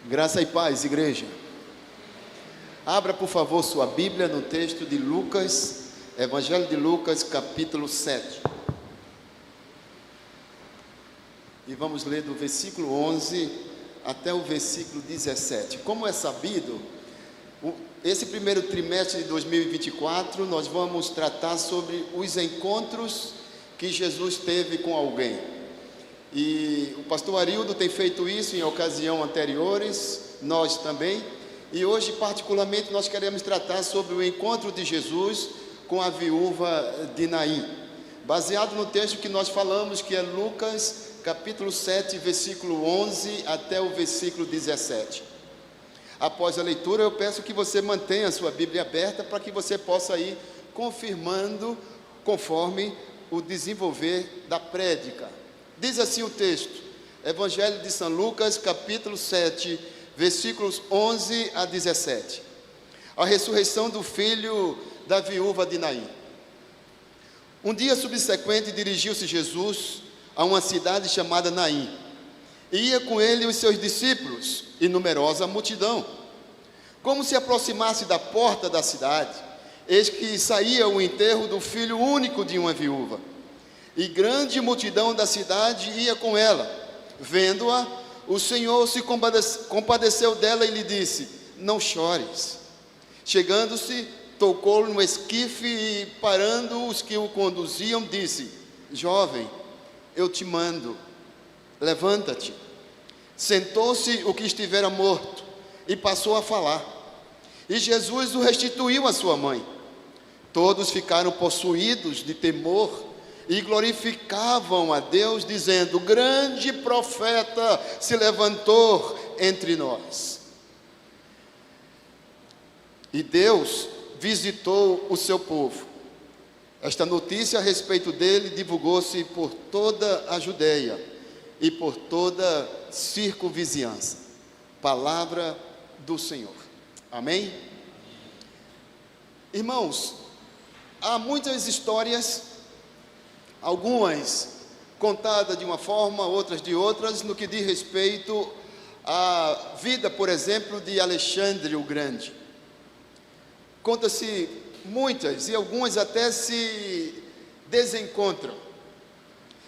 Graça e paz, igreja. Abra, por favor, sua Bíblia no texto de Lucas, Evangelho de Lucas, capítulo 7. E vamos ler do versículo 11 até o versículo 17. Como é sabido, esse primeiro trimestre de 2024, nós vamos tratar sobre os encontros que Jesus teve com alguém. E o pastor Arildo tem feito isso em ocasiões anteriores, nós também. E hoje, particularmente, nós queremos tratar sobre o encontro de Jesus com a viúva de Naim, baseado no texto que nós falamos, que é Lucas, capítulo 7, versículo 11 até o versículo 17. Após a leitura, eu peço que você mantenha a sua Bíblia aberta para que você possa ir confirmando conforme o desenvolver da prédica. Diz assim o texto, Evangelho de São Lucas, capítulo 7, versículos 11 a 17. A ressurreição do filho da viúva de Naim. Um dia subsequente, dirigiu-se Jesus a uma cidade chamada Naim, e ia com ele os seus discípulos e numerosa multidão. Como se aproximasse da porta da cidade, eis que saía o enterro do filho único de uma viúva, e grande multidão da cidade ia com ela. Vendo-a, o Senhor se compadeceu dela e lhe disse: não chores. Chegando-se, tocou-lhe no esquife e, parando os que o conduziam, disse: jovem, eu te mando, levanta-te. Sentou-se o que estivera morto e passou a falar. E Jesus o restituiu à sua mãe. Todos ficaram possuídos de temor e glorificavam a Deus, dizendo: grande profeta se levantou entre nós. E Deus visitou o seu povo. Esta notícia a respeito dele divulgou-se por toda a Judeia e por toda a circunvizinhança. Palavra do Senhor. Amém? Irmãos, há muitas histórias, algumas contadas de uma forma, outras de outras, no que diz respeito à vida, por exemplo, de Alexandre o Grande. Conta-se muitas, e algumas até se desencontram.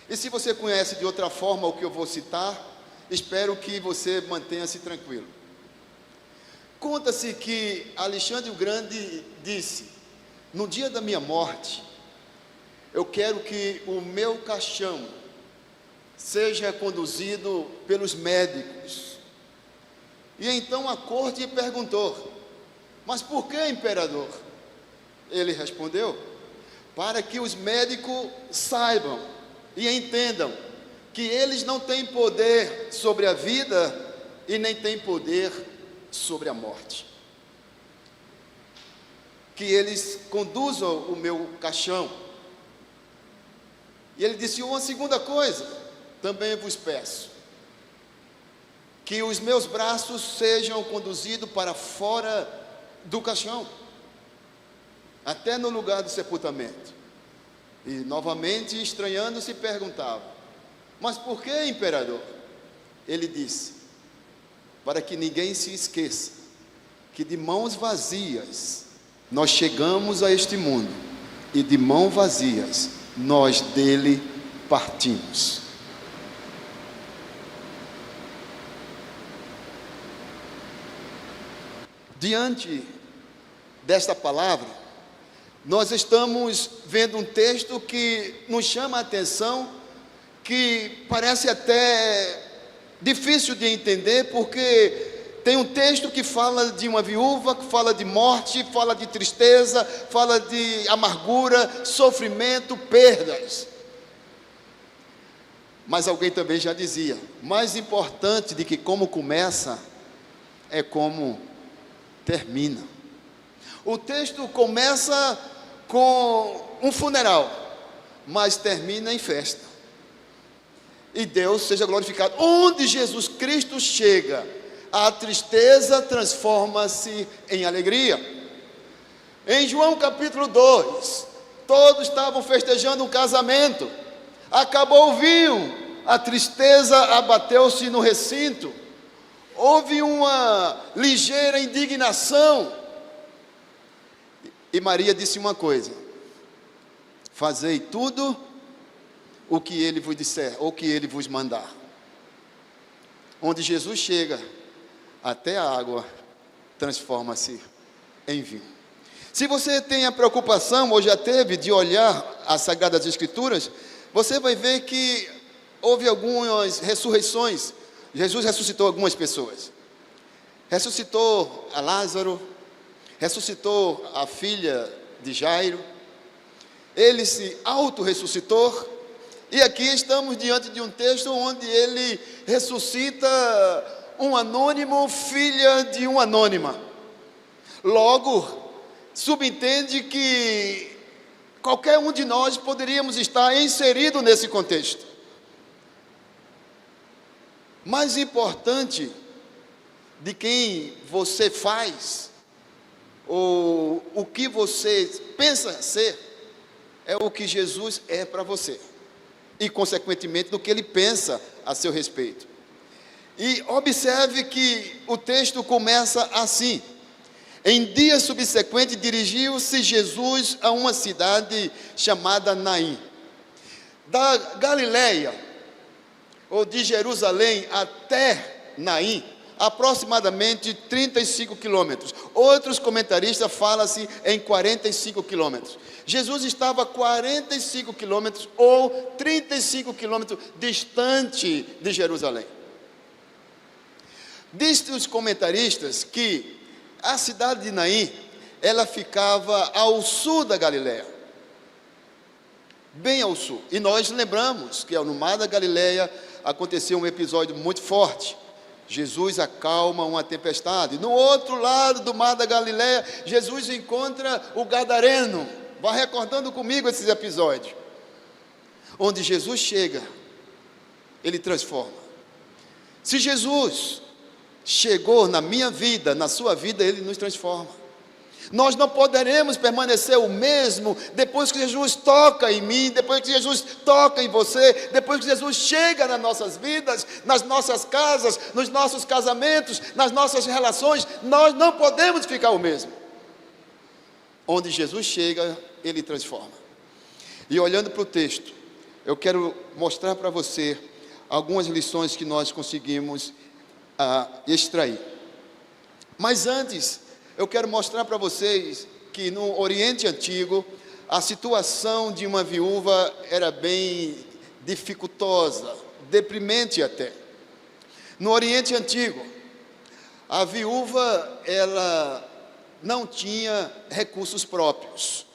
E se você conhece de outra forma o que eu vou citar, espero que você mantenha-se tranquilo. Conta-se que Alexandre o Grande disse: no dia da minha morte, eu quero que o meu caixão seja conduzido pelos médicos. E então a corte perguntou: mas por que, imperador? Ele respondeu: para que os médicos saibam e entendam que eles não têm poder sobre a vida e nem têm poder sobre a morte. Que eles conduzam o meu caixão. E ele disse uma segunda coisa: também vos peço que os meus braços sejam conduzidos para fora do caixão, até no lugar do sepultamento. E novamente, estranhando-se, perguntava: mas por que, imperador? Ele disse: para que ninguém se esqueça que de mãos vazias nós chegamos a este mundo, e de mãos vazias nós dele partimos. Diante desta palavra, nós estamos vendo um texto que nos chama a atenção, que parece até difícil de entender, porque tem um texto que fala de uma viúva, que fala de morte, fala de tristeza, fala de amargura, sofrimento, perdas. Mas alguém também já dizia: mais importante do que como começa é como termina. O texto começa com um funeral, mas termina em festa. E Deus seja glorificado. Onde Jesus Cristo chega, a tristeza transforma-se em alegria. Em João capítulo 2, todos estavam festejando um casamento. Acabou o vinho, a tristeza abateu-se no recinto. houve uma ligeira indignação. E Maria disse uma coisa: fazei tudo o que ele vos disser, ou o que ele vos mandar. Onde Jesus chega, até a água transforma-se em vinho. Se você tem a preocupação, ou já teve, de olhar as Sagradas Escrituras, você vai ver que houve algumas ressurreições. Jesus ressuscitou algumas pessoas. Ressuscitou a Lázaro, ressuscitou a filha de Jairo. Ele se auto-ressuscitou. E aqui estamos diante de um texto onde ele ressuscita um anônimo, filha de uma anônima. Logo, subentende que qualquer um de nós poderíamos estar inserido nesse contexto. Mais importante de quem você faz, ou o que você pensa ser, é o que Jesus é para você, e consequentemente do que ele pensa a seu respeito. E observe que o texto começa assim: em dia subsequente dirigiu-se Jesus a uma cidade chamada Naim. Da Galileia, ou de Jerusalém até Naim, aproximadamente 35 quilômetros. Outros comentaristas falam-se em 45 quilômetros. Jesus estava 45 quilômetros ou 35 quilômetros distante de Jerusalém. Dizem os comentaristas que a cidade de Naim, ela ficava ao sul da Galileia, bem ao sul. E nós lembramos que no mar da Galileia aconteceu um episódio muito forte. Jesus acalma uma tempestade. No outro lado do mar da Galileia, Jesus encontra o gadareno. Vá recordando comigo esses episódios. Onde Jesus chega, ele transforma. Se Jesus chegou na minha vida, na sua vida, ele nos transforma. Nós não poderemos permanecer o mesmo depois que Jesus toca em mim, depois que Jesus toca em você, depois que Jesus chega nas nossas vidas, nas nossas casas, nos nossos casamentos, nas nossas relações. Nós não podemos ficar o mesmo. Onde Jesus chega, ele transforma. E olhando para o texto, eu quero mostrar para você algumas lições que nós conseguimos extrair. Mas antes, eu quero mostrar para vocês que no Oriente Antigo, a situação de uma viúva era bem dificultosa, deprimente até. No Oriente Antigo, a viúva, ela não tinha recursos próprios.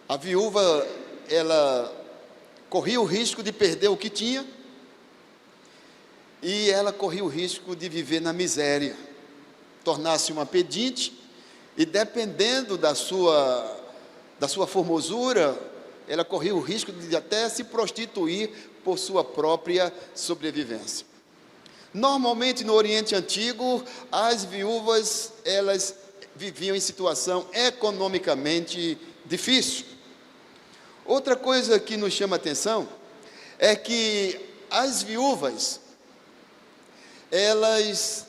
A viúva, ela corria o risco de perder o que tinha, e ela corria o risco de viver na miséria, tornar-se uma pedinte, e dependendo da sua formosura, ela corria o risco de até se prostituir por sua própria sobrevivência. Normalmente no Oriente Antigo, as viúvas, elas viviam em situação economicamente difícil. Outra coisa que nos chama a atenção é que as viúvas, elas,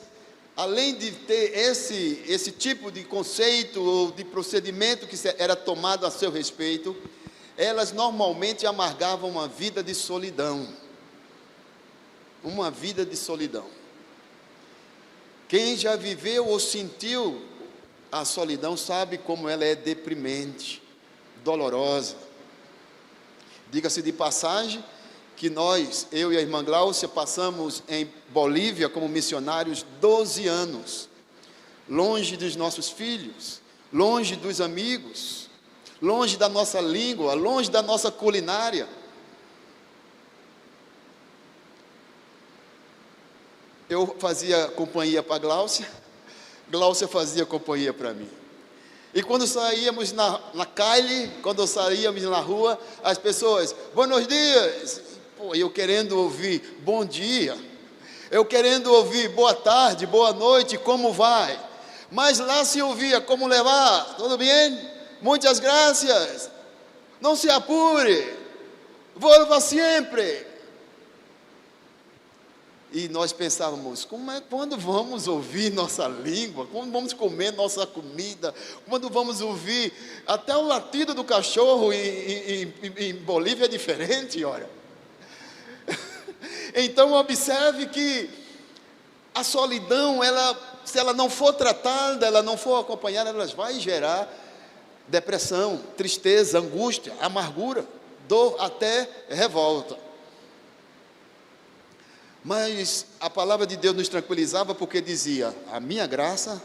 além de ter esse tipo de conceito ou de procedimento que era tomado a seu respeito, elas normalmente amargavam uma vida de solidão. Uma vida de solidão. Quem já viveu ou sentiu a solidão sabe como ela é deprimente, dolorosa. Diga-se de passagem que eu e a irmã Gláucia passamos em Bolívia como missionários 12 anos, longe dos nossos filhos, longe dos amigos, longe da nossa língua, longe da nossa culinária. Eu fazia companhia para Gláucia, Gláucia fazia companhia para mim. E quando saíamos na calle, quando saíamos na rua, as pessoas, buenos dias, eu querendo ouvir bom dia, eu querendo ouvir boa tarde, boa noite, como vai? Mas lá se ouvia como levar, tudo bem? Muitas gracias, não se apure, volva sempre. E nós pensávamos, quando vamos ouvir nossa língua? Quando vamos comer nossa comida? Quando vamos ouvir? Até o latido do cachorro em Bolívia é diferente, olha. Então observe que a solidão, se ela não for tratada, ela não for acompanhada, ela vai gerar depressão, tristeza, angústia, amargura, dor, até revolta. Mas a palavra de Deus nos tranquilizava, porque dizia: a minha graça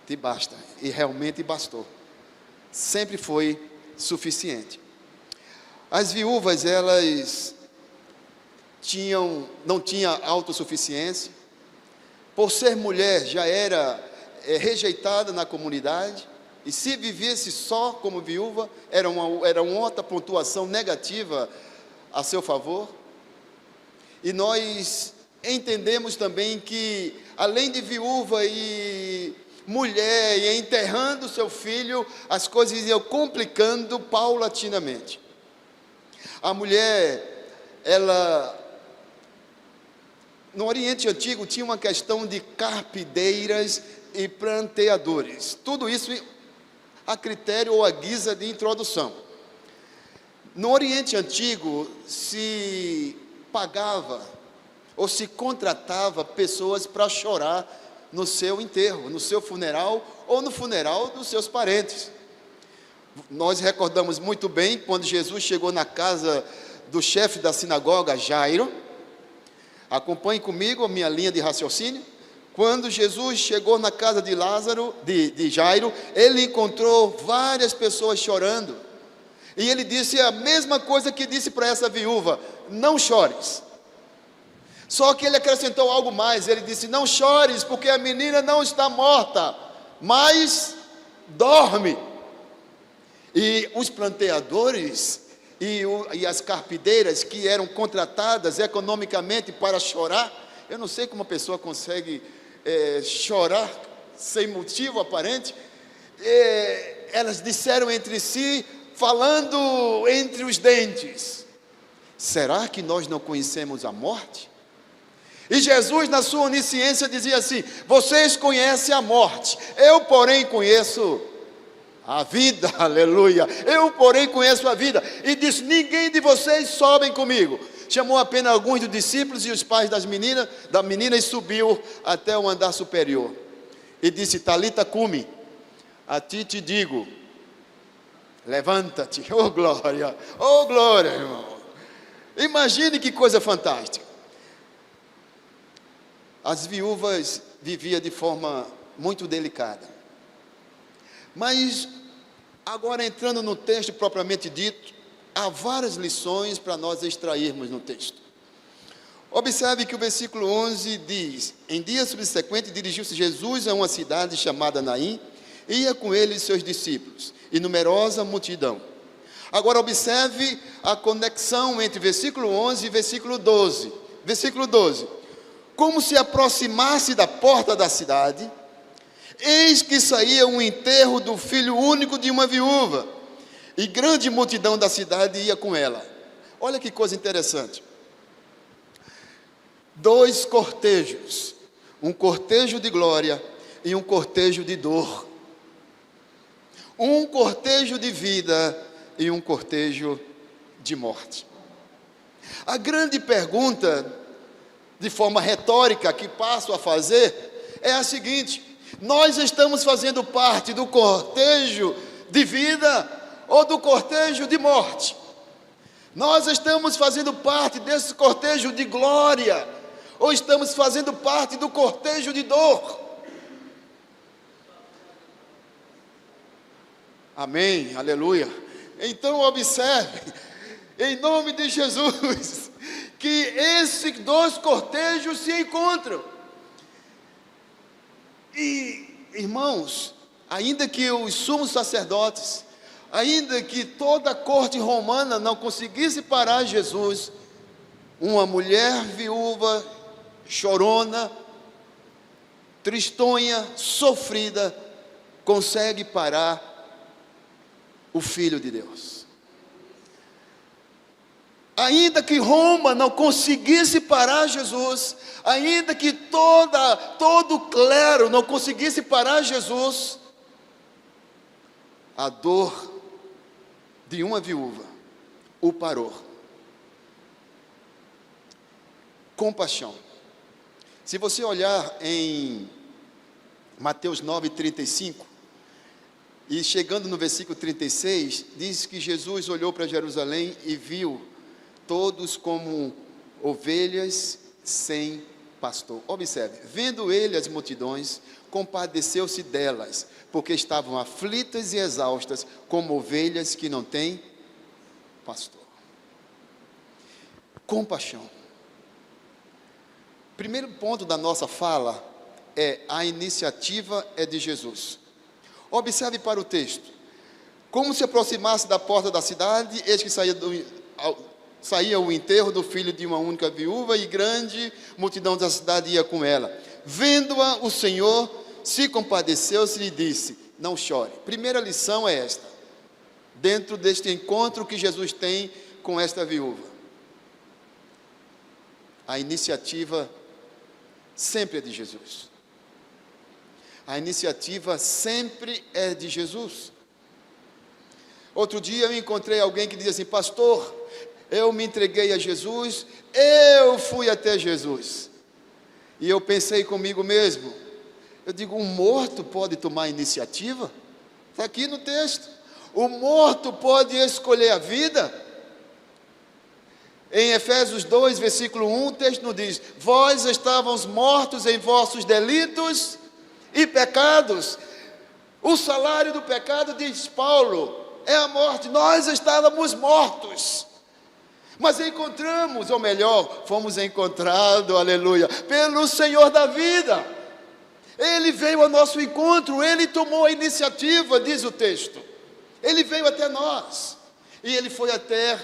te basta. E realmente bastou. Sempre foi suficiente. As viúvas, elas não tinham autossuficiência. Por ser mulher, já era rejeitada na comunidade. E se vivesse só como viúva, era uma outra pontuação negativa a seu favor. E nós entendemos também que, além de viúva e mulher, e enterrando seu filho, as coisas iam complicando paulatinamente. A mulher, no Oriente Antigo, tinha uma questão de carpideiras e planteadores. Tudo isso a critério ou a guisa de introdução. No Oriente Antigo, se pagava ou se contratava pessoas para chorar no seu enterro, no seu funeral ou no funeral dos seus parentes. Nós recordamos muito bem quando Jesus chegou na casa do chefe da sinagoga, Jairo. Acompanhe comigo a minha linha de raciocínio. Quando Jesus chegou na casa de Jairo, ele encontrou várias pessoas chorando. E ele disse a mesma coisa que disse para essa viúva: não chores. Só que ele acrescentou algo mais. Ele disse: não chores, porque a menina não está morta, mas dorme. E os planteadores e as carpideiras que eram contratadas economicamente para chorar, eu não sei como uma pessoa consegue chorar sem motivo aparente. Elas disseram entre si, falando entre os dentes: será que nós não conhecemos a morte? E Jesus, na sua onisciência, dizia assim: vocês conhecem a morte, eu porém conheço a vida. Aleluia. Eu porém conheço a vida. E disse: ninguém de vocês sobem comigo. Chamou apenas alguns dos discípulos e os pais da menina e subiu até o andar superior. E disse: Talita cumi, a ti te digo, levanta-te. Oh glória, irmão. Imagine que coisa fantástica. As viúvas viviam de forma muito delicada. Mas, agora entrando no texto propriamente dito, há várias lições para nós extrairmos no texto. Observe que o versículo 11 diz: em dia subsequente dirigiu-se Jesus a uma cidade chamada Naim, e ia com ele seus discípulos, e numerosa multidão. Agora observe a conexão entre versículo 11 e versículo 12. Versículo 12: como se aproximasse da porta da cidade, eis que saía um enterro do filho único de uma viúva, e grande multidão da cidade ia com ela. Olha que coisa interessante. Dois cortejos, um cortejo de glória e um cortejo de dor. Um cortejo de vida e um cortejo de morte. A grande pergunta, de forma retórica, que passo a fazer, é a seguinte: nós estamos fazendo parte do cortejo de vida ou do cortejo de morte? Nós estamos fazendo parte desse cortejo de glória ou estamos fazendo parte do cortejo de dor? Amém, aleluia. Então observe, em nome de Jesus, que esses dois cortejos se encontram. E, irmãos, ainda que os sumos sacerdotes, ainda que toda a corte romana não conseguisse parar Jesus, uma mulher viúva, chorona, tristonha, sofrida, consegue parar o Filho de Deus. Ainda que Roma não conseguisse parar Jesus, ainda que todo o clero não conseguisse parar Jesus, a dor de uma viúva o parou. Compaixão. Se você olhar em Mateus 9:35, e chegando no versículo 36, diz que Jesus olhou para Jerusalém e viu todos como ovelhas sem pastor. Observe, vendo ele as multidões, compadeceu-se delas, porque estavam aflitas e exaustas, como ovelhas que não têm pastor. Compaixão. Primeiro ponto da nossa fala é: a iniciativa é de Jesus. Observe para o texto. Como se aproximasse da porta da cidade, eis que saía o enterro do filho de uma única viúva, e grande multidão da cidade ia com ela. Vendo-a, o Senhor se compadeceu-se e lhe disse: não chore. Primeira lição é esta, dentro deste encontro que Jesus tem com esta viúva: a iniciativa sempre é de Jesus. A iniciativa sempre é de Jesus. Outro dia eu encontrei alguém que dizia assim: pastor, eu me entreguei a Jesus, eu fui até Jesus. E eu pensei comigo mesmo, eu digo, um morto pode tomar iniciativa? Está aqui no texto. O morto pode escolher a vida. Em Efésios 2, versículo 1, o texto nos diz: vós estávamos mortos em vossos delitos e pecados. O salário do pecado, diz Paulo, é a morte. Nós estávamos mortos, mas encontramos, ou melhor, fomos encontrados, aleluia, pelo Senhor da vida. Ele veio ao nosso encontro, Ele tomou a iniciativa, diz o texto. Ele veio até nós, e Ele foi até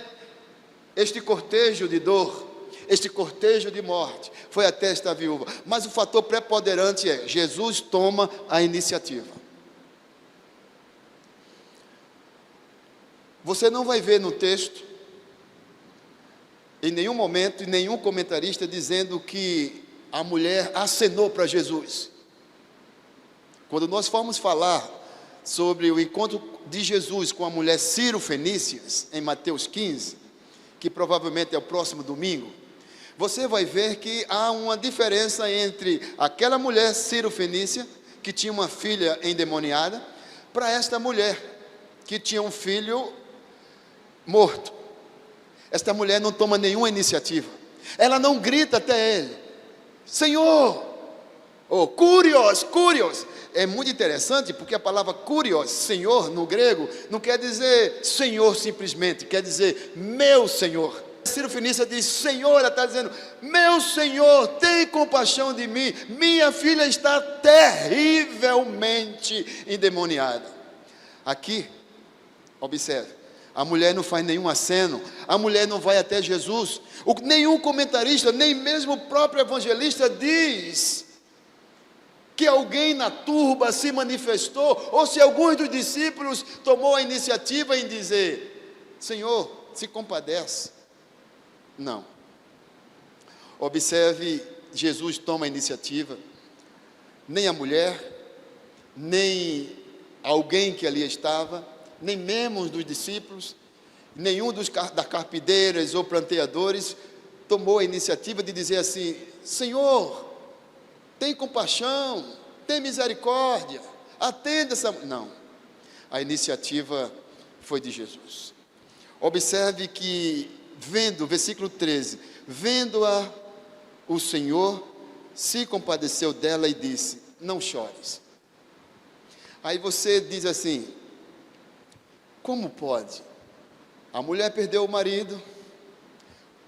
este cortejo de dor, este cortejo de morte, foi até esta viúva. Mas o fator preponderante é: Jesus toma a iniciativa. Você não vai ver no texto, em nenhum momento, e nenhum comentarista dizendo que a mulher acenou para Jesus. Quando nós formos falar sobre o encontro de Jesus com a mulher Ciro-Fenícia, em Mateus 15, que provavelmente é o próximo domingo, você vai ver que há uma diferença entre aquela mulher Ciro-Fenícia, que tinha uma filha endemoniada, para esta mulher, que tinha um filho morto. Esta mulher não toma nenhuma iniciativa, ela não grita até ele: Senhor, ou Kurios. É muito interessante, porque a palavra Kurios, Senhor, no grego, não quer dizer Senhor simplesmente, quer dizer meu Senhor. Ciro-Fenícia diz Senhor, ela está dizendo: meu Senhor, tem compaixão de mim, minha filha está terrivelmente endemoniada. Aqui, observe, a mulher não faz nenhum aceno, a mulher não vai até Jesus. Nenhum comentarista, nem mesmo o próprio evangelista diz que alguém na turba se manifestou, ou se alguns dos discípulos tomou a iniciativa em dizer: Senhor, se compadece. Não. Observe, Jesus toma a iniciativa. Nem a mulher, nem alguém que ali estava, nem mesmo um dos discípulos, nenhum das carpideiras ou planteadores tomou a iniciativa de dizer assim: Senhor, tem compaixão, tem misericórdia, atenda essa... Não, a iniciativa foi de Jesus. Observe que, versículo 13, vendo-a, o Senhor se compadeceu dela e disse: não chores. Aí você diz assim: como pode? A mulher perdeu o marido,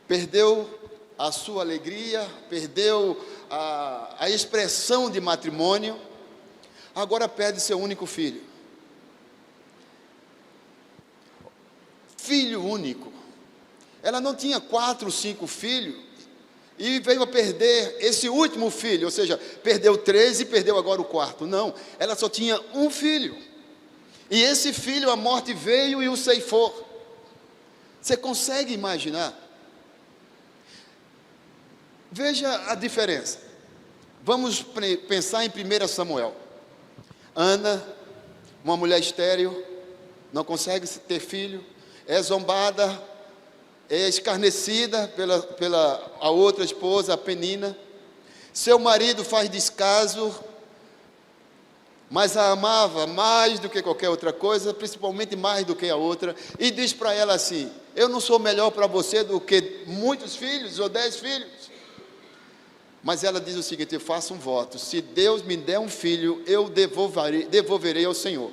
perdeu a sua alegria, perdeu a expressão de matrimônio, agora perde seu único filho. Filho único. Ela não tinha 4, 5 filhos, e veio a perder esse último filho, ou seja, perdeu 3 e perdeu agora o 4. Não, ela só tinha um filho, e esse filho, a morte veio e o ceifou. Você consegue imaginar? Veja a diferença. Vamos pensar em 1 Samuel. Ana, uma mulher estéril, não consegue ter filho, é zombada, é escarnecida pela a outra esposa, a Penina. Seu marido faz descaso, mas a amava mais do que qualquer outra coisa, principalmente mais do que a outra, e diz para ela assim: eu não sou melhor para você do que muitos filhos ou 10 filhos. Mas ela diz o seguinte: eu faço um voto, se Deus me der um filho, eu devolverei ao Senhor.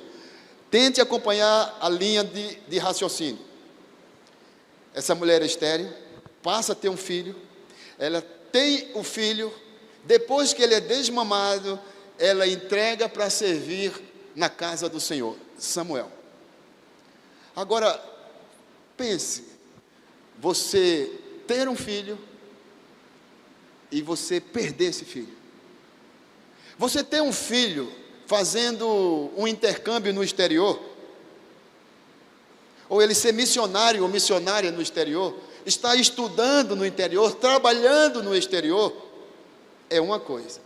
Tente acompanhar a linha de raciocínio. Essa mulher estéril passa a ter um filho, ela tem o filho, depois que ele é desmamado, ela entrega para servir na casa do Senhor, Samuel. Agora, pense, você ter um filho e você perder esse filho. Você ter um filho fazendo um intercâmbio no exterior, ou ele ser missionário ou missionária no exterior, estar estudando no interior, trabalhando no exterior, é uma coisa.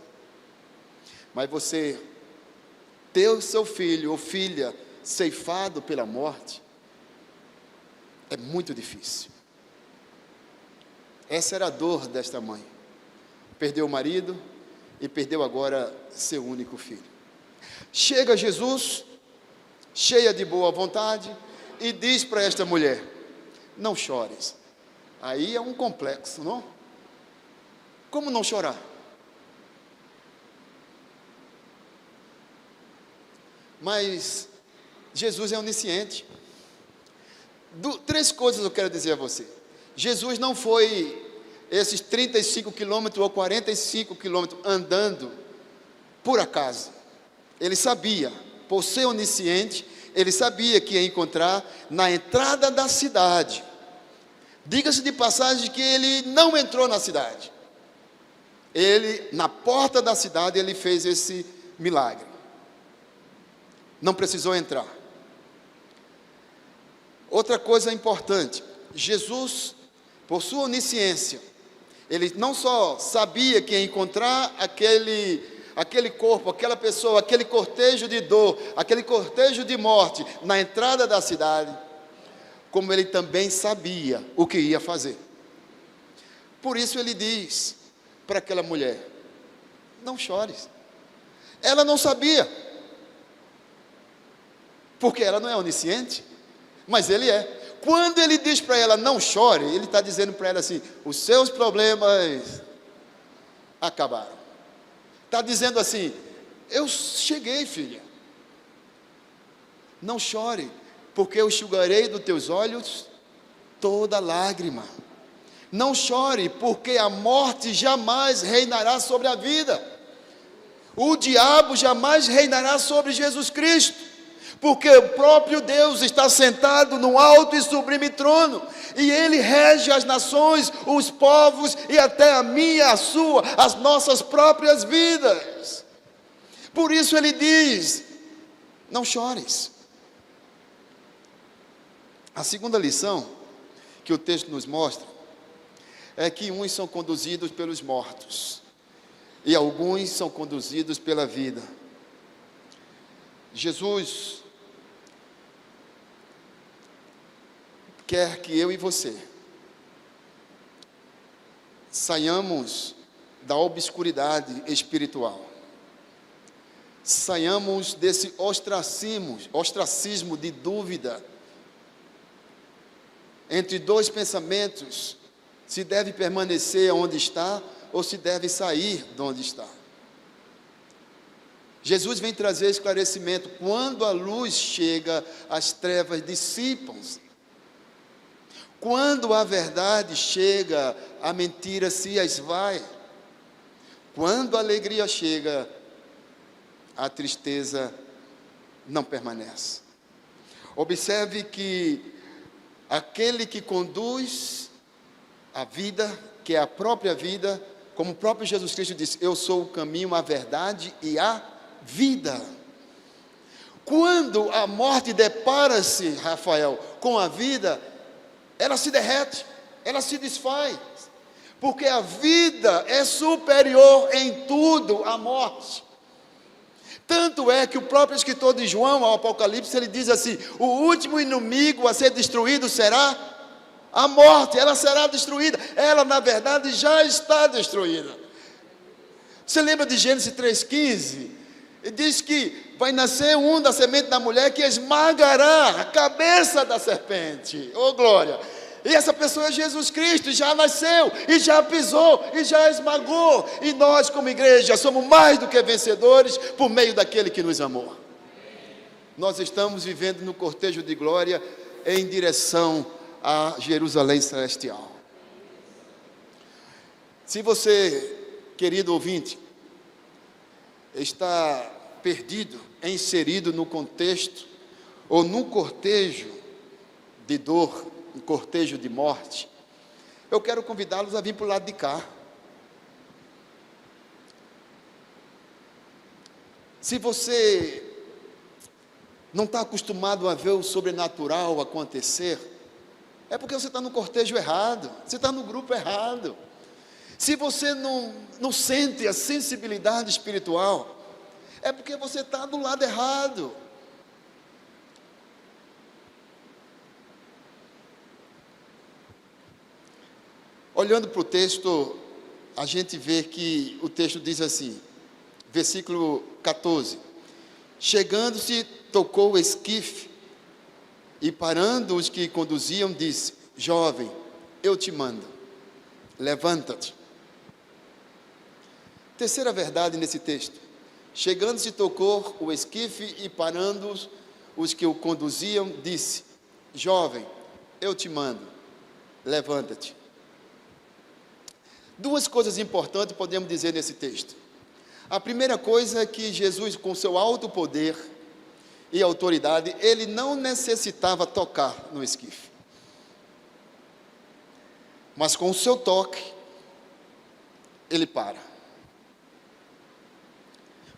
Mas você ter o seu filho ou filha ceifado pela morte, é muito difícil. Essa era a dor desta mãe. Perdeu o marido e perdeu agora seu único filho. Chega Jesus, cheia de boa vontade, e diz para esta mulher: não chores. Aí é um complexo, não? Como não chorar? Mas Jesus é onisciente. 3 coisas eu quero dizer a você. Jesus não foi esses 35 quilômetros ou 45 quilômetros andando por acaso. Ele sabia, por ser onisciente, ele sabia que ia encontrar na entrada da cidade. Diga-se de passagem que ele não entrou na cidade. Ele, na porta da cidade, ele fez esse milagre. Não precisou entrar. Outra coisa importante, Jesus, por sua onisciência, ele não só sabia que ia encontrar aquele corpo, aquela pessoa, aquele cortejo de dor, aquele cortejo de morte na entrada da cidade, como ele também sabia o que ia fazer. Por isso ele diz para aquela mulher: não chores. Ela não sabia, porque ela não é onisciente, mas ele é. Quando ele diz para ela não chore, ele está dizendo para ela assim: os seus problemas acabaram. Está dizendo assim: eu cheguei, filha, não chore, porque eu enxugarei dos teus olhos toda lágrima. Não chore, porque a morte jamais reinará sobre a vida. O diabo jamais reinará sobre Jesus Cristo, porque o próprio Deus está sentado no alto e sublime trono, e Ele rege as nações, os povos, e até a minha, a sua, as nossas próprias vidas. Por isso Ele diz: não chores. A segunda lição que o texto nos mostra é que uns são conduzidos pelos mortos, e alguns são conduzidos pela vida. Jesus quer que eu e você saiamos da obscuridade espiritual, saiamos desse ostracismo de dúvida entre 2 pensamentos: se deve permanecer onde está ou se deve sair de onde está. Jesus vem trazer esclarecimento. Quando a luz chega, as trevas dissipam-se. Quando a verdade chega, a mentira se esvai. Quando a alegria chega, a tristeza não permanece. Observe que aquele que conduz a vida, que é a própria vida, como o próprio Jesus Cristo disse: eu sou o caminho, a verdade e a vida. Quando a morte depara-se, Rafael, com a vida, ela se derrete, ela se desfaz, porque a vida é superior em tudo à morte. Tanto é que o próprio escritor de João, ao Apocalipse, ele diz assim: o último inimigo a ser destruído será a morte. Ela será destruída, ela na verdade já está destruída. Você lembra de Gênesis 3,15? Ele diz que vai nascer um da semente da mulher que esmagará a cabeça da serpente. Oh glória! E essa pessoa é Jesus Cristo, e já nasceu, e já pisou, e já esmagou. E nós como igreja somos mais do que vencedores por meio daquele que nos amou. Nós estamos vivendo no cortejo de glória em direção a Jerusalém celestial. Se você, querido ouvinte, está perdido, inserido no contexto ou num cortejo de dor, um cortejo de morte, eu quero convidá-los a vir para o lado de cá. Se você não está acostumado a ver o sobrenatural acontecer, é porque você está no cortejo errado, você está no grupo errado. Se você não sente a sensibilidade espiritual, é porque você está do lado errado. Olhando para o texto, a gente vê que o texto diz assim, versículo 14: chegando-se, tocou o esquife, e parando os que conduziam, disse: jovem, eu te mando, levanta-te. Terceira verdade nesse texto: chegando-se, tocou o esquife, e parando os que o conduziam, disse: jovem, eu te mando, levanta-te. Duas coisas importantes podemos dizer nesse texto. A primeira coisa é que Jesus, com seu alto poder e autoridade, ele não necessitava tocar no esquife, mas com o seu toque, ele para.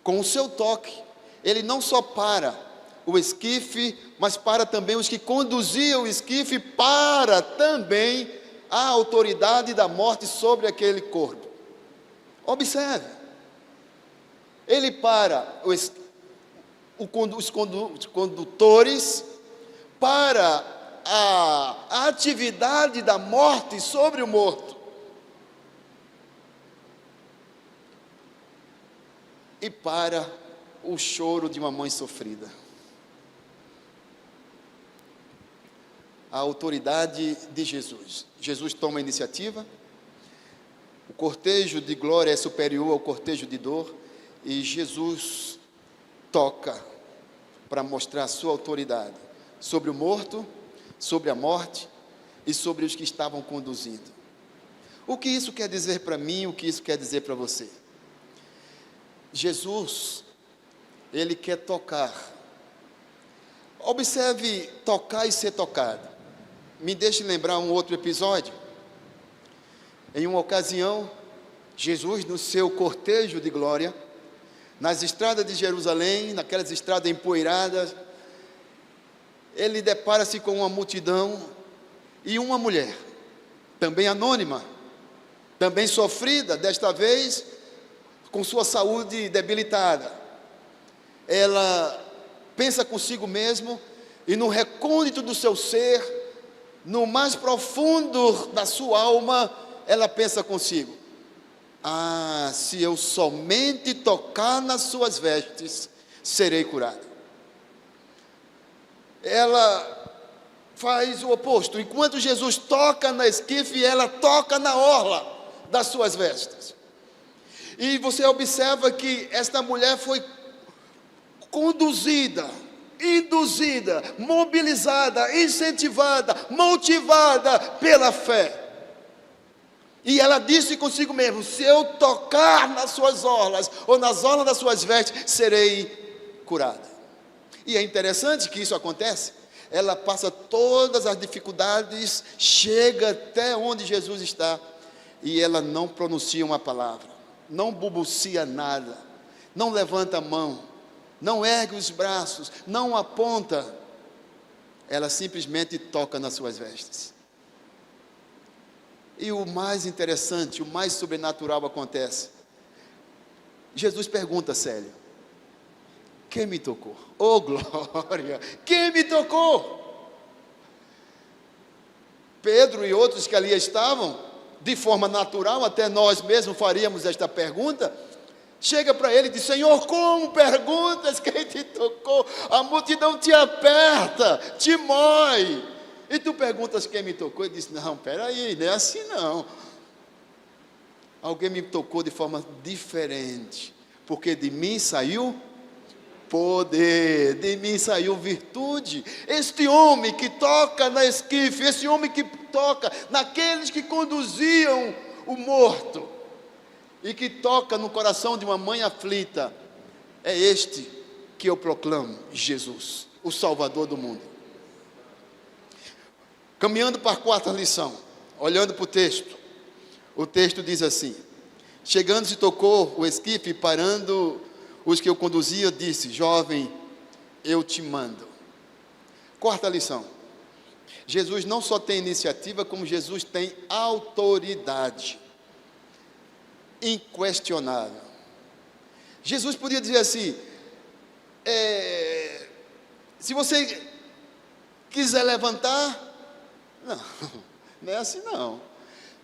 Com o seu toque, ele não só para o esquife, mas para também os que conduziam o esquife, para também a autoridade da morte sobre aquele corpo. Observe, ele para os condutores, para a atividade da morte sobre o morto, e para o choro de uma mãe sofrida. A autoridade de Jesus. Jesus toma a iniciativa, o cortejo de glória é superior ao cortejo de dor, e Jesus toca para mostrar a sua autoridade sobre o morto, sobre a morte e sobre os que estavam conduzindo. O que isso quer dizer para mim, o que isso quer dizer para você? Jesus, ele quer tocar. Observe tocar e ser tocado. Me deixe lembrar um outro episódio. Em uma ocasião, Jesus, no seu cortejo de glória, nas estradas de Jerusalém, naquelas estradas empoeiradas, ele depara-se com uma multidão e uma mulher, também anônima, também sofrida, desta vez com sua saúde debilitada. Ela pensa consigo mesmo e no recôndito do seu ser, no mais profundo da sua alma, ela pensa consigo: ah, se eu somente tocar nas suas vestes, serei curada. Ela faz o oposto. Enquanto Jesus toca na esquife, ela toca na orla das suas vestes. E você observa que esta mulher foi conduzida, induzida, mobilizada, incentivada, motivada pela fé. E ela disse consigo mesmo: se eu tocar nas suas orlas, ou nas orlas das suas vestes, serei curada. E é interessante que isso acontece. Ela passa todas as dificuldades, chega até onde Jesus está, e ela não pronuncia uma palavra, não balbucia nada, não levanta a mão, não ergue os braços, não aponta. Ela simplesmente toca nas suas vestes. E o mais interessante, o mais sobrenatural acontece. Jesus pergunta, Célio: quem me tocou? Oh, glória! Quem me tocou? Pedro e outros que ali estavam, de forma natural, até nós mesmos faríamos esta pergunta. Chega para ele e diz: Senhor, como perguntas quem te tocou? A multidão te aperta, te mói. E tu perguntas quem me tocou? Ele diz: não, peraí, não é assim não. Alguém me tocou de forma diferente, porque de mim saiu poder, de mim saiu virtude. Este homem que toca na esquife, esse homem que toca naqueles que conduziam o morto, e que toca no coração de uma mãe aflita, é este que eu proclamo: Jesus, o Salvador do mundo. Caminhando para a quarta lição, olhando para o texto diz assim: chegando-se tocou o esquife, e parando os que eu conduzia, disse: jovem, eu te mando. Quarta lição: Jesus não só tem iniciativa, como Jesus tem autoridade inquestionável. Jesus podia dizer assim: se você quiser levantar, não é assim não.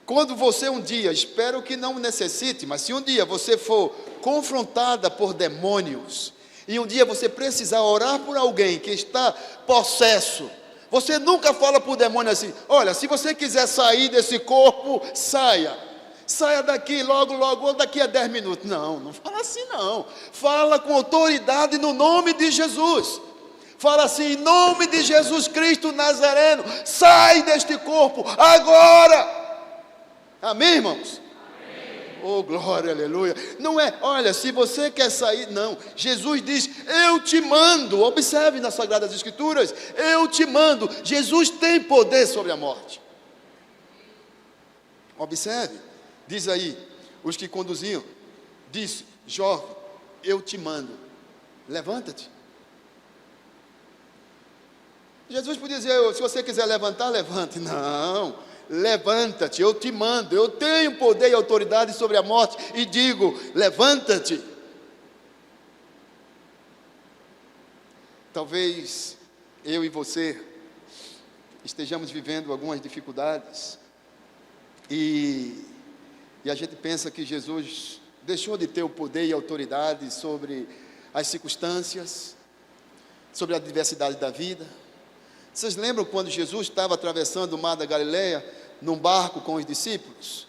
Quando você um dia, espero que não necessite, mas se um dia você for confrontada por demônios, e um dia você precisar orar por alguém que está possesso, você nunca fala para o demônio assim: olha, se você quiser sair desse corpo, saia daqui logo, ou daqui a 10 minutos. Não fala assim não. Fala com autoridade no nome de Jesus. Fala assim: em nome de Jesus Cristo Nazareno, sai deste corpo agora. Amém, irmãos? Amém. Oh, glória, aleluia. Não é, olha, se você quer sair, não. Jesus diz: eu te mando. Observe nas Sagradas Escrituras: eu te mando. Jesus tem poder sobre a morte. Observe, diz aí, os que conduziam, disse: jovem, eu te mando, levanta-te. Jesus podia dizer: se você quiser levantar, levante. Não. Levanta-te, eu te mando, eu tenho poder e autoridade sobre a morte, e digo: levanta-te. Talvez eu e você estejamos vivendo algumas dificuldades, e a gente pensa que Jesus deixou de ter o poder e autoridade sobre as circunstâncias, sobre a adversidade da vida. Vocês lembram quando Jesus estava atravessando o mar da Galileia num barco com os discípulos?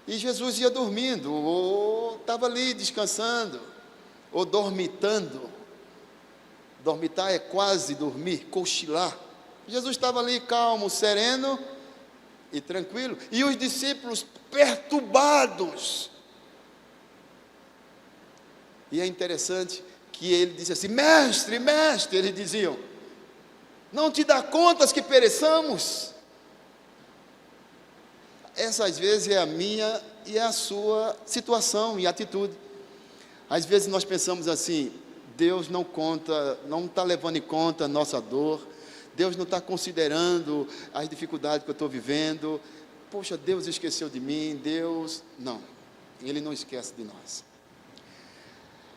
E Jesus ia dormindo, ou estava ali descansando, ou dormitando. Dormitar é quase dormir, cochilar. Jesus estava ali calmo, sereno e tranquilo, e os discípulos perturbados. E é interessante que ele disse assim: mestre, eles diziam: não te dá contas que pereçamos? Essa às vezes é a minha e a sua situação e atitude. Às vezes nós pensamos assim: Deus não está levando em conta a nossa dor, Deus não está considerando as dificuldades que eu estou vivendo. Poxa, Deus esqueceu de mim. Não, Ele não esquece de nós.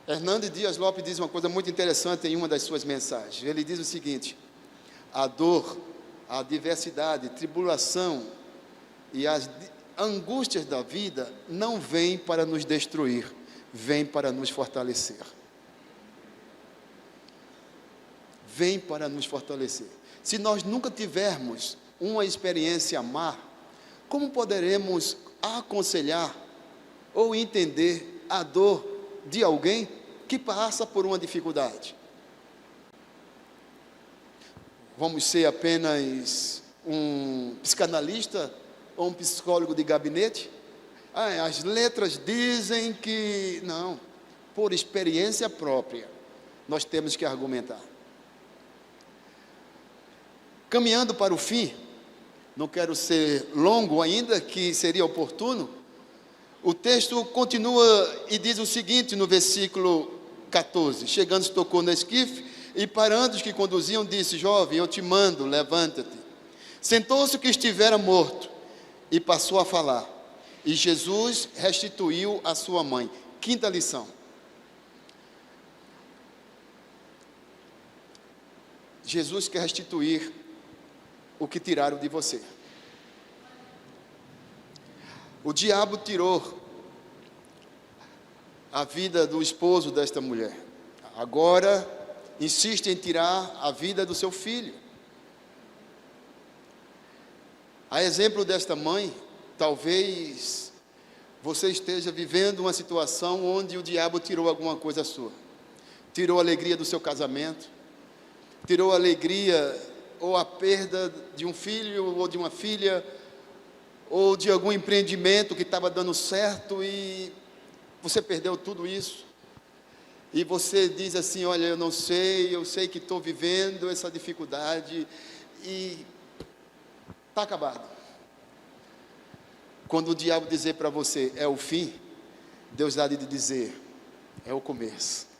Hernando Dias Lopes diz uma coisa muito interessante em uma das suas mensagens. Ele diz o seguinte: a dor, a adversidade, tribulação e as angústias da vida não vêm para nos destruir, vêm para nos fortalecer. Vêm para nos fortalecer. Se nós nunca tivermos uma experiência má, como poderemos aconselhar ou entender a dor de alguém que passa por uma dificuldade? Vamos ser apenas um psicanalista ou um psicólogo de gabinete? As letras dizem que... Não, por experiência própria, nós temos que argumentar. Caminhando para o fim, não quero ser longo ainda, que seria oportuno. O texto continua e diz o seguinte no versículo 14: chegando se tocou no esquife, e parando os que conduziam, disse: jovem, eu te mando, levanta-te. Sentou-se o que estivera morto, e passou a falar. E Jesus restituiu a sua mãe. Quinta lição. Jesus quer restituir o que tiraram de você. O diabo tirou a vida do esposo desta mulher. Agora insiste em tirar a vida do seu filho. A exemplo desta mãe, talvez você esteja vivendo uma situação onde o diabo tirou alguma coisa sua. Tirou a alegria do seu casamento, tirou a alegria ou a perda de um filho ou de uma filha, ou de algum empreendimento que estava dando certo e você perdeu tudo isso. E você diz assim: olha, eu sei que estou vivendo essa dificuldade e está acabado. Quando o diabo dizer para você é o fim, Deus há de dizer é o começo.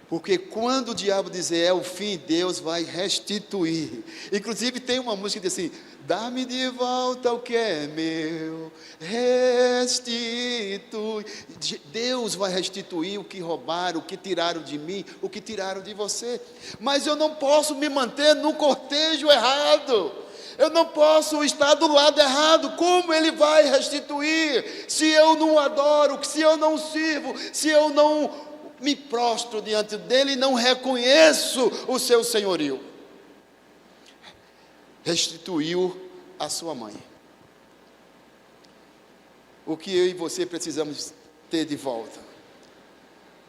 Porque quando o diabo dizer é o fim, Deus vai restituir. Inclusive tem uma música que diz assim: dá-me de volta o que é meu, restitui. Deus vai restituir o que roubaram, o que tiraram de mim, o que tiraram de você. Mas eu não posso me manter no cortejo errado. Eu não posso estar do lado errado. Como Ele vai restituir se eu não adoro, se eu não sirvo, se eu não me prostro diante dele e não reconheço o seu senhorio? Restituiu a sua mãe. O que eu e você precisamos ter de volta?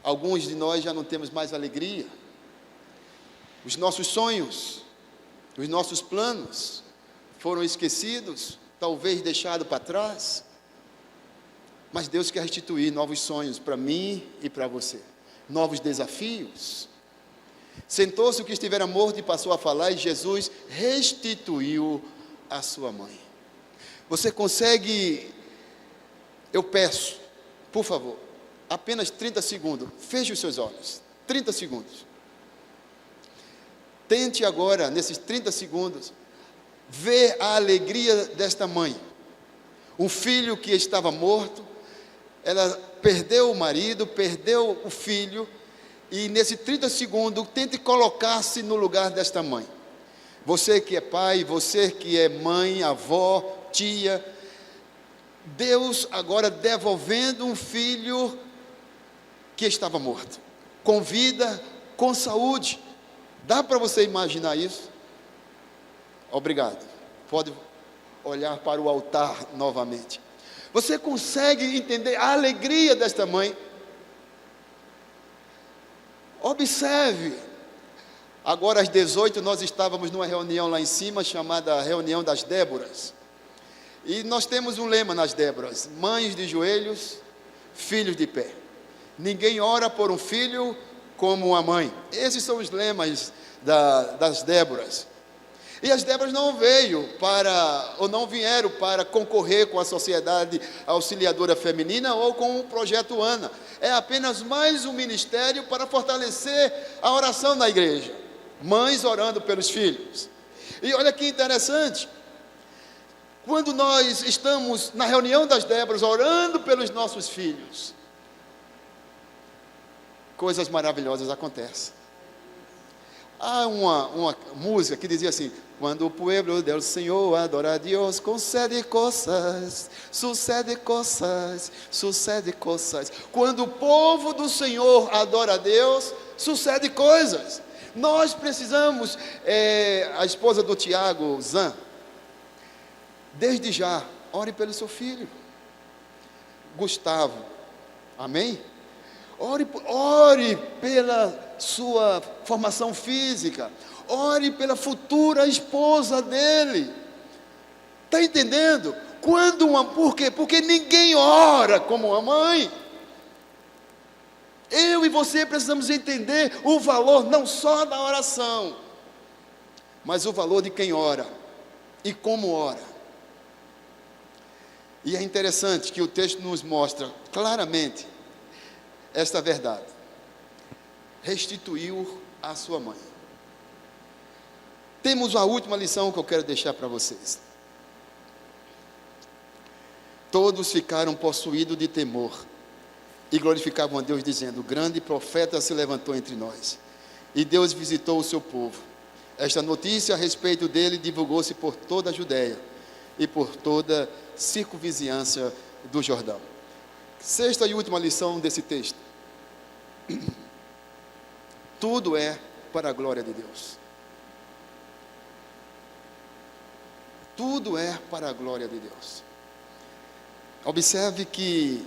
Alguns de nós já não temos mais alegria. Os nossos sonhos, os nossos planos foram esquecidos, talvez deixados para trás. Mas Deus quer restituir novos sonhos para mim e para você. Novos desafios. Sentou-se o que estivera morto e passou a falar, e Jesus restituiu a sua mãe. Você consegue? Eu peço, por favor, apenas 30 segundos, feche os seus olhos, 30 segundos. Tente agora, nesses 30 segundos, ver a alegria desta mãe. Um filho que estava morto, ela perdeu o marido, perdeu o filho, e nesse 30 segundos, tente colocar-se no lugar desta mãe. Você que é pai, você que é mãe, avó, tia, Deus agora devolvendo um filho que estava morto, com vida, com saúde. Dá para você imaginar isso? Obrigado. Pode olhar para o altar novamente. Você consegue entender a alegria desta mãe? Observe. Agora às 18 nós estávamos numa reunião lá em cima, chamada Reunião das Déboras. E nós temos um lema nas Déboras: mães de joelhos, filhos de pé. Ninguém ora por um filho como uma mãe. Esses são os lemas das Déboras. E as Déboras não vieram para concorrer com a Sociedade Auxiliadora Feminina ou com o Projeto Ana. É apenas mais um ministério para fortalecer a oração na igreja. Mães orando pelos filhos. E olha que interessante. Quando nós estamos na reunião das Déboras orando pelos nossos filhos, coisas maravilhosas acontecem. Há uma música que dizia assim: quando o pueblo del Senhor adora a Deus, concede coisas, sucede coisas, sucede coisas. Quando o povo do Senhor adora a Deus, sucede coisas. Nós precisamos, a esposa do Tiago, Zan, desde já, ore pelo seu filho, Gustavo, amém? Ore pela sua formação física, ore pela futura esposa dele. Está entendendo? Por quê? Porque ninguém ora como a mãe. Eu e você precisamos entender o valor não só da oração, mas o valor de quem ora e como ora. E é interessante que o texto nos mostra claramente esta verdade. Restituiu a sua mãe. Temos a última lição que eu quero deixar para vocês. Todos ficaram possuídos de temor e glorificavam a Deus, dizendo: o grande profeta se levantou entre nós, e Deus visitou o seu povo. Esta notícia a respeito dele divulgou-se por toda a Judéia e por toda a circunvizinhança do Jordão. Sexta e última lição desse texto: tudo é para a glória de Deus. Tudo é para a glória de Deus. Observe que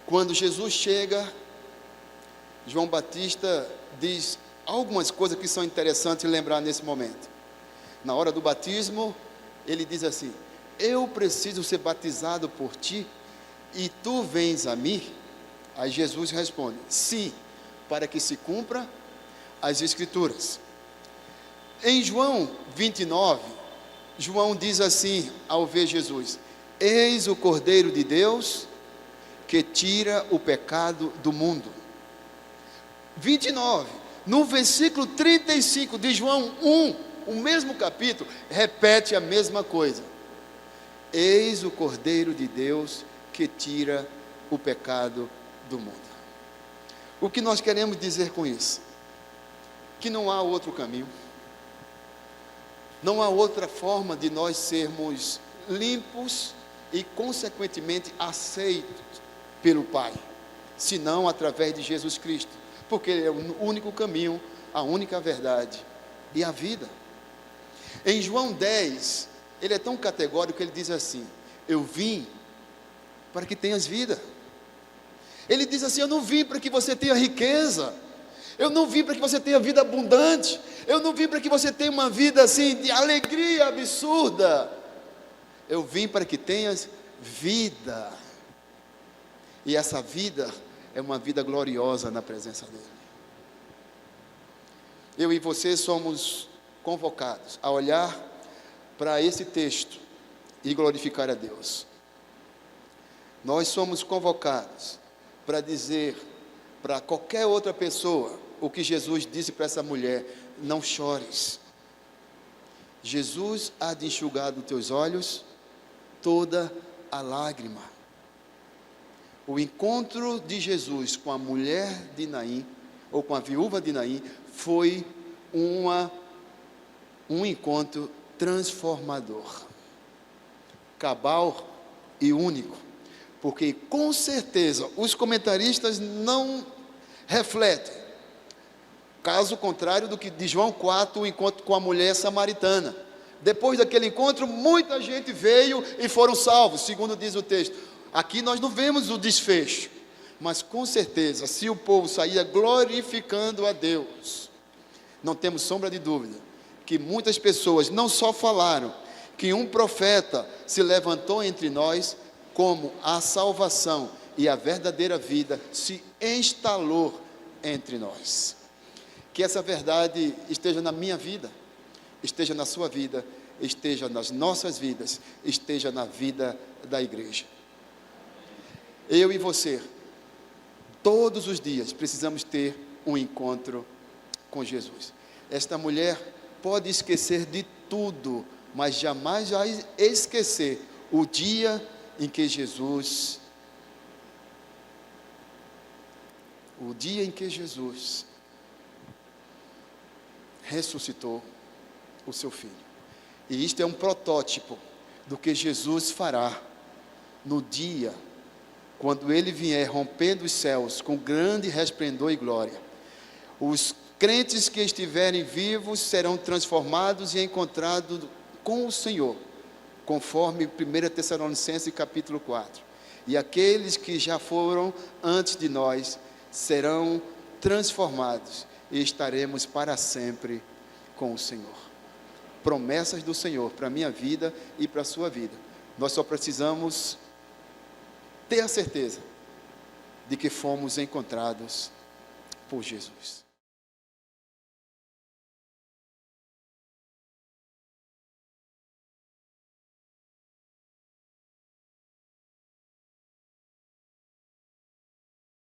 quando Jesus chega, João Batista diz algumas coisas que são interessantes lembrar nesse momento. Na hora do batismo, ele diz assim: eu preciso ser batizado por ti e tu vens a mim? Aí Jesus responde: sim, para que se cumpra as Escrituras. Em João 29, João diz assim ao ver Jesus: eis o Cordeiro de Deus que tira o pecado do mundo. 29, no versículo 35 de João 1, o mesmo capítulo, repete a mesma coisa: eis o Cordeiro de Deus que tira o pecado do mundo. O que nós queremos dizer com isso? Que não há outro caminho, não há outra forma de nós sermos limpos e consequentemente aceitos pelo Pai, senão através de Jesus Cristo, porque Ele é o único caminho, a única verdade e a vida. Em João 10, ele é tão categórico que ele diz assim: eu vim para que tenhas vida. Ele diz assim: eu não vim para que você tenha riqueza, eu não vim para que você tenha vida abundante, eu não vim para que você tenha uma vida assim de alegria absurda, eu vim para que tenhas vida, e essa vida é uma vida gloriosa na presença dEle. Eu e você somos convocados a olhar para esse texto e glorificar a Deus. Nós somos convocados para dizer para qualquer outra pessoa o que Jesus disse para essa mulher: não chores, Jesus há de enxugar dos teus olhos toda a lágrima. O encontro de Jesus com a mulher de Naim, ou com a viúva de Naim, foi um encontro transformador, cabal e único, porque com certeza os comentaristas não refletem caso contrário do que de João 4, o encontro com a mulher samaritana. Depois daquele encontro, muita gente veio e foram salvos, segundo diz o texto. Aqui nós não vemos o desfecho, mas com certeza, se o povo saía glorificando a Deus, não temos sombra de dúvida que muitas pessoas não só falaram que um profeta se levantou entre nós, como a salvação e a verdadeira vida se instalou entre nós. Que essa verdade esteja na minha vida, esteja na sua vida, esteja nas nossas vidas, esteja na vida da igreja. Eu e você, todos os dias, precisamos ter um encontro com Jesus. Esta mulher pode esquecer de tudo, mas jamais vai esquecer o dia em que Jesus ressuscitou o seu filho. E isto é um protótipo do que Jesus fará no dia quando ele vier rompendo os céus com grande resplendor e glória. Os crentes que estiverem vivos serão transformados e encontrados com o Senhor, conforme 1 Tessalonicenses capítulo 4. E aqueles que já foram antes de nós serão transformados e estaremos para sempre com o Senhor. Promessas do Senhor para a minha vida e para a sua vida. Nós só precisamos ter a certeza de que fomos encontrados por Jesus.